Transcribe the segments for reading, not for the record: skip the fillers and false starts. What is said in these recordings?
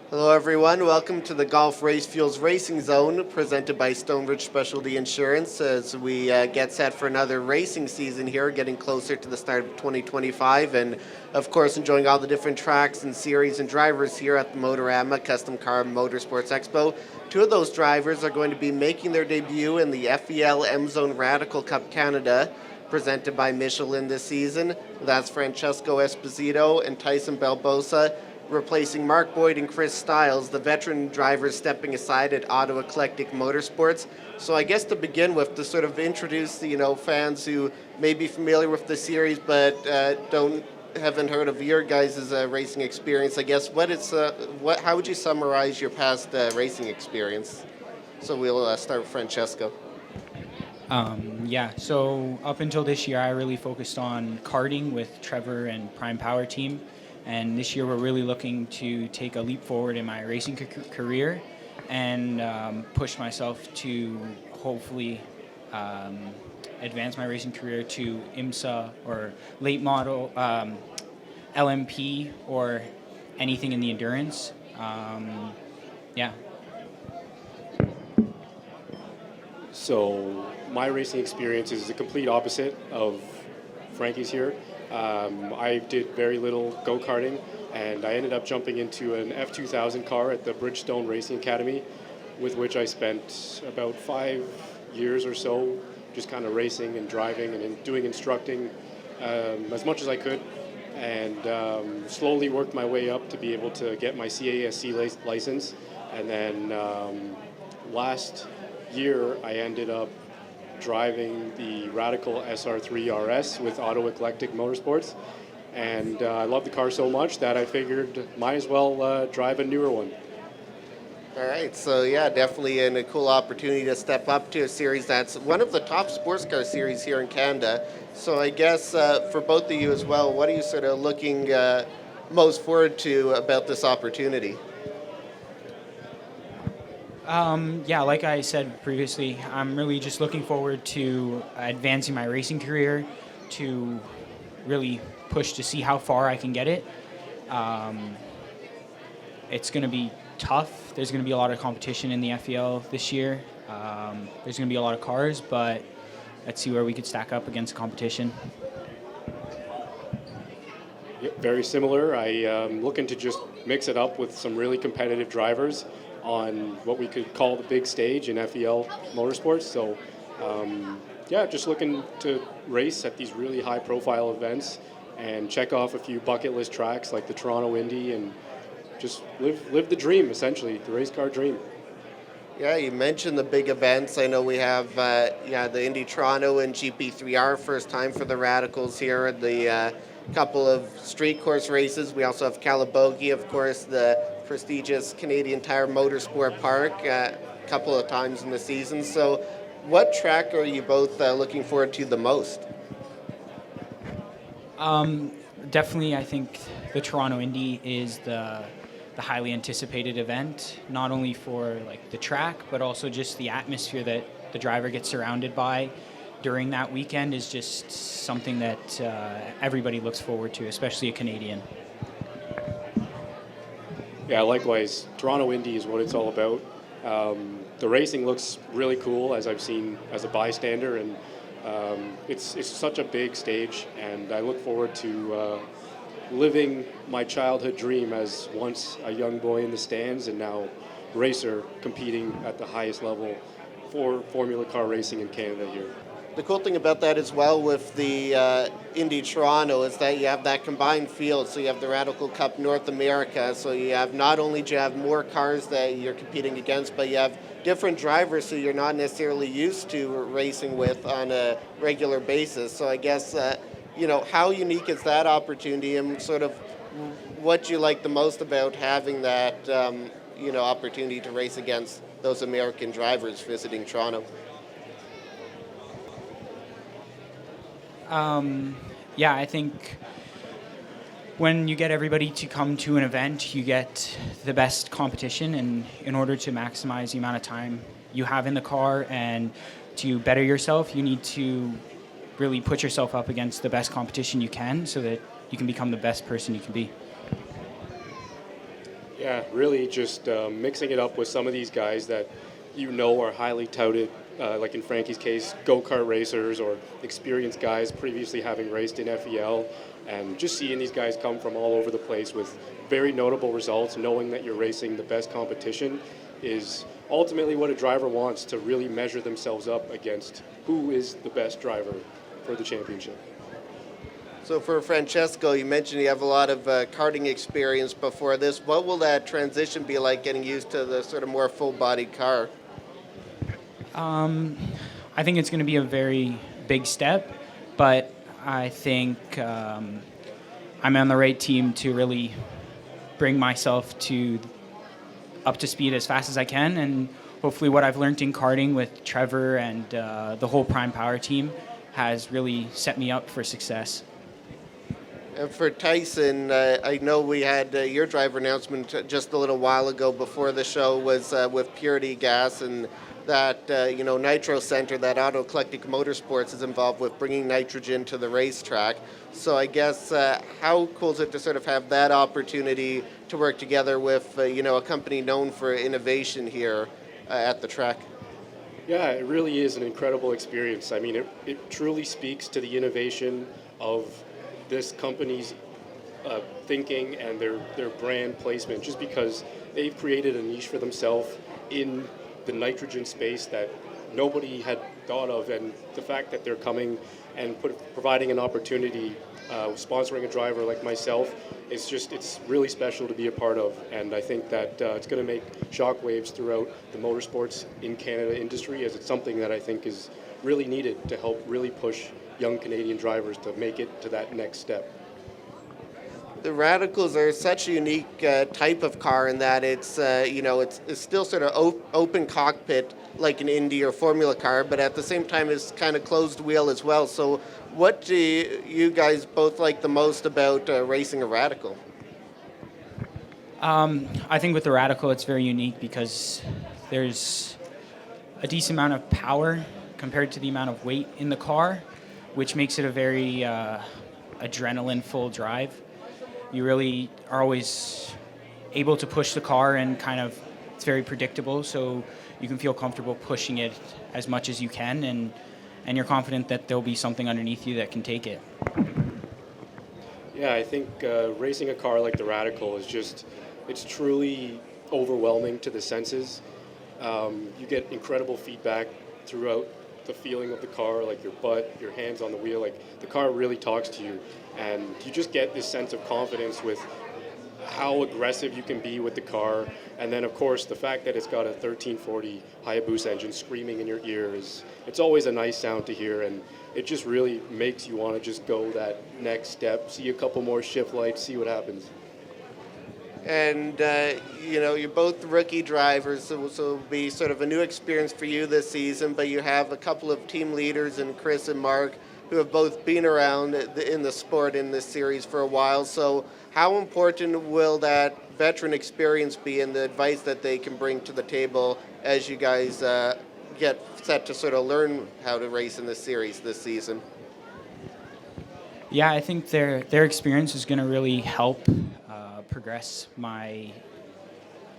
Hello, everyone. Welcome to the Golf Race Fuels Racing Zone, presented by Stonebridge Specialty Insurance, as we get set for another racing season here, getting closer to the start of 2025, and of course, enjoying all the different tracks and series and drivers here at the Motorama Custom Car Motorsports Expo. Two of those drivers are going to be making their debut in the FEL M Zone Radical Cup Canada, presented by Michelin this season. That's Francesco Esposito and Tyson Balbosa, replacing Mark Boyd and Chris Stiles, the veteran drivers stepping aside at Auto Eclectic Motorsports. So I guess to begin with, to sort of introduce fans who may be familiar with the series but haven't heard of your guys' racing experience, I guess how would you summarize your past racing experience? So we'll start with Francesco. So up until this year, I really focused on karting with Trevor and Prime Power Team. And this year, we're really looking to take a leap forward in my racing career and push myself to hopefully advance my racing career to IMSA or late model, LMP, or anything in the endurance. So my racing experience is the complete opposite of Frankie's here. I did very little go-karting, and I ended up jumping into an F2000 car at the Bridgestone Racing Academy, with which I spent about 5 years or so just kind of racing and driving and doing instructing as much as I could, and slowly worked my way up to be able to get my CASC license. And then last year I ended up driving the Radical SR3 RS with Auto Eclectic Motorsports, and I love the car so much that I figured might as well drive a newer one. All right, so yeah, definitely a cool opportunity to step up to a series that's one of the top sports car series here in Canada. So I guess for both of you as well, what are you sort of looking most forward to about this opportunity? Like I said previously, I'm really just looking forward to advancing my racing career, to really push to see how far I can get it. It's going to be tough. There's going to be a lot of competition in the FEL this year. There's going to be a lot of cars, but let's see where we could stack up against competition. Very similar. I'm looking to just mix it up with some really competitive drivers on what we could call the big stage in FEL Motorsports. So, just looking to race at these really high-profile events and check off a few bucket list tracks like the Toronto Indy and just live the dream, essentially, the race car dream. Yeah, you mentioned the big events. I know we have the Indy Toronto and GP3R, first time for the Radicals here, the couple of street course races. We also have Calabogie, of course, the prestigious Canadian Tire Motorsport Park a couple of times in the season. So what track are you both looking forward to the most? Definitely, I think the Toronto Indy is the highly anticipated event, not only for like the track, but also just the atmosphere that the driver gets surrounded by during that weekend is just something that everybody looks forward to, especially a Canadian. Yeah, likewise. Toronto Indy is what it's all about. The racing looks really cool, as I've seen as a bystander, and it's such a big stage, and I look forward to living my childhood dream as once a young boy in the stands and now racer competing at the highest level for Formula Car racing in Canada here. The cool thing about that as well with the Indy Toronto is that you have that combined field. So you have the Radical Cup North America. So you have not only do you have more cars that you're competing against, but you have different drivers who you're not necessarily used to racing with on a regular basis. So I guess, how unique is that opportunity, and sort of what you like the most about having that, opportunity to race against those American drivers visiting Toronto? I think when you get everybody to come to an event, you get the best competition, and in order to maximize the amount of time you have in the car and to better yourself, you need to really put yourself up against the best competition you can so that you can become the best person you can be. Yeah, really just mixing it up with some of these guys that you know are highly touted, like in Frankie's case, go-kart racers or experienced guys previously having raced in FEL, and just seeing these guys come from all over the place with very notable results, knowing that you're racing the best competition is ultimately what a driver wants, to really measure themselves up against who is the best driver for the championship. So for Francesco, you mentioned you have a lot of karting experience before this. What will that transition be like, getting used to the sort of more full-bodied car? I think it's going to be a very big step, but I think I'm on the right team to really bring myself up to speed as fast as I can, and hopefully what I've learned in karting with Trevor and the whole Prime Power team has really set me up for success. And for Tyson, I know we had your driver announcement just a little while ago before the show was with Purity Gas, and that Nitro Center, that Auto Eclectic Motorsports is involved with bringing nitrogen to the racetrack. So I guess how cool is it to sort of have that opportunity to work together with a company known for innovation here at the track? Yeah, it really is an incredible experience. I mean, it truly speaks to the innovation of this company's thinking and their brand placement, just because they've created a niche for themselves in the nitrogen space that nobody had thought of, and the fact that they're coming and providing an opportunity, sponsoring a driver like myself, it's really special to be a part of, and I think that it's going to make shockwaves throughout the motorsports in Canada industry, as it's something that I think is really needed to help really push young Canadian drivers to make it to that next step. The Radicals are such a unique type of car in that it's still sort of open cockpit like an Indy or Formula car, but at the same time it's kind of closed wheel as well. So what do you guys both like the most about racing a Radical? I think with the Radical it's very unique because there's a decent amount of power compared to the amount of weight in the car, which makes it a very adrenaline-full drive. You really are always able to push the car, and it's very predictable, so you can feel comfortable pushing it as much as you can, and you're confident that there'll be something underneath you that can take it. Yeah, I think racing a car like the Radical is it's truly overwhelming to the senses. You get incredible feedback throughout the feeling of the car, like your butt, your hands on the wheel, like the car really talks to you, and you just get this sense of confidence with how aggressive you can be with the car. And then of course the fact that it's got a 1340 Hayabusa engine screaming in your ears, it's always a nice sound to hear, and it just really makes you want to just go that next step, see a couple more shift lights, see what happens. And, you're both rookie drivers, so it'll be sort of a new experience for you this season, but you have a couple of team leaders in Chris and Mark who have both been around in the sport in this series for a while. So how important will that veteran experience be, and the advice that they can bring to the table as you guys get set to sort of learn how to race in this series this season? Yeah, I think their experience is going to really help progress my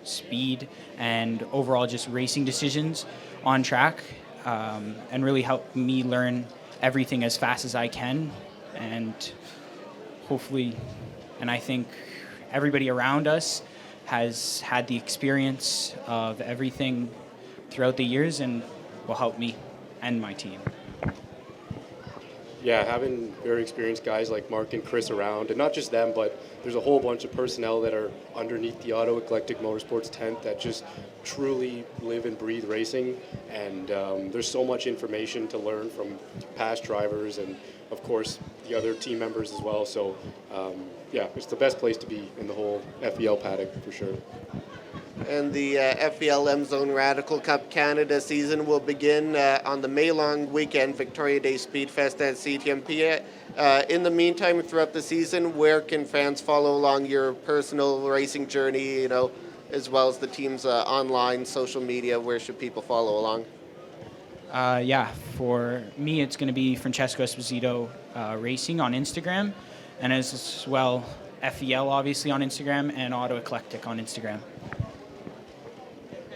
speed and overall just racing decisions on track, and really help me learn everything as fast as I can, and hopefully, and I think everybody around us has had the experience of everything throughout the years and will help me and my team. Yeah, having very experienced guys like Mark and Chris around, and not just them, but there's a whole bunch of personnel that are underneath the Auto Eclectic Motorsports tent that just truly live and breathe racing, and there's so much information to learn from past drivers and of course the other team members as well. So yeah, it's the best place to be in the whole FEL paddock for sure. And the FEL M Zone Radical Cup Canada season will begin on the May-long weekend, Victoria Day Speedfest at CTMP. In the meantime, throughout the season, where can fans follow along your personal racing journey, as well as the team's online social media? Where should people follow along? Yeah, for me, it's going to be Francesco Esposito Racing on Instagram, and as well FEL obviously on Instagram and Auto Eclectic on Instagram.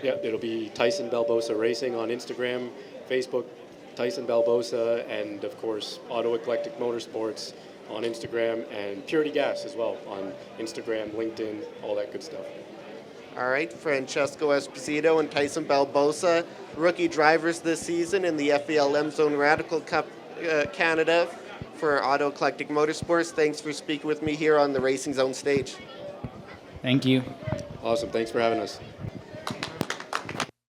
Yeah, it'll be Tyson Balbosa Racing on Instagram, Facebook, Tyson Balbosa, and of course Auto Eclectic Motorsports on Instagram, and Purity Gas as well on Instagram, LinkedIn, all that good stuff. All right, Francesco Esposito and Tyson Balbosa, rookie drivers this season in the FEL M Zone Radical Cup Canada for Auto Eclectic Motorsports. Thanks for speaking with me here on the Racing Zone stage. Thank you. Awesome, thanks for having us.